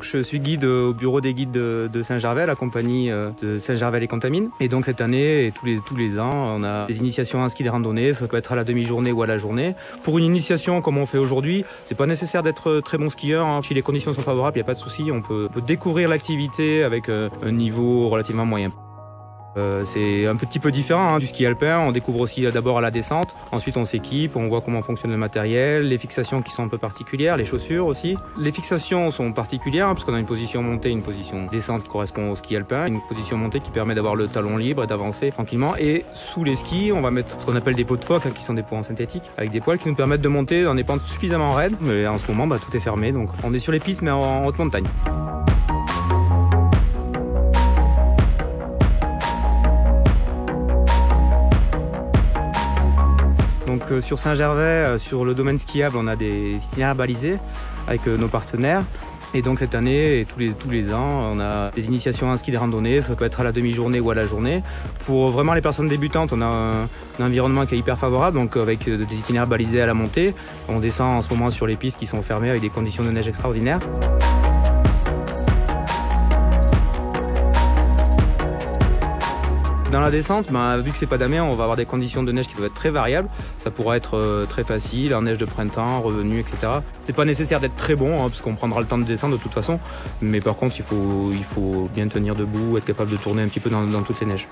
Donc je suis guide au bureau des guides de Saint-Gervais, la compagnie de Saint-Gervais-les-Contamines. Et donc cette année et tous les ans, on a des initiations à ski de randonnée, ça peut être à la demi-journée ou à la journée. Pour une initiation comme on fait aujourd'hui, c'est pas nécessaire d'être très bon skieur, hein. Si les conditions sont favorables, il n'y a pas de souci, on peut découvrir l'activité avec un niveau relativement moyen. C'est un petit peu différent du ski alpin, on découvre aussi d'abord à la descente, ensuite on s'équipe, on voit comment fonctionne le matériel, les fixations qui sont un peu particulières, les chaussures aussi. Les fixations sont particulières parce qu'on a une position montée, une position descente qui correspond au ski alpin, une position montée qui permet d'avoir le talon libre et d'avancer tranquillement. Et sous les skis, on va mettre ce qu'on appelle des pots de phoque, qui sont des pots en synthétique, avec des poils qui nous permettent de monter dans des pentes suffisamment raides. Mais en ce moment, tout est fermé, donc on est sur les pistes mais en haute montagne. Donc sur Saint-Gervais, sur le domaine skiable, on a des itinéraires balisés avec nos partenaires. Et donc cette année et tous les ans, on a des initiations à ski de randonnée, ça peut être à la demi-journée ou à la journée. Pour vraiment les personnes débutantes, on a un environnement qui est hyper favorable, donc avec des itinéraires balisés à la montée. On descend en ce moment sur les pistes qui sont fermées avec des conditions de neige extraordinaires. Dans la descente, vu que c'est pas damé, on va avoir des conditions de neige qui peuvent être très variables. Ça pourra être très facile, en neige de printemps, revenu, etc. C'est pas nécessaire d'être très bon, parce qu'on prendra le temps de descendre de toute façon. Mais par contre, il faut bien tenir debout, être capable de tourner un petit peu dans toutes les neiges.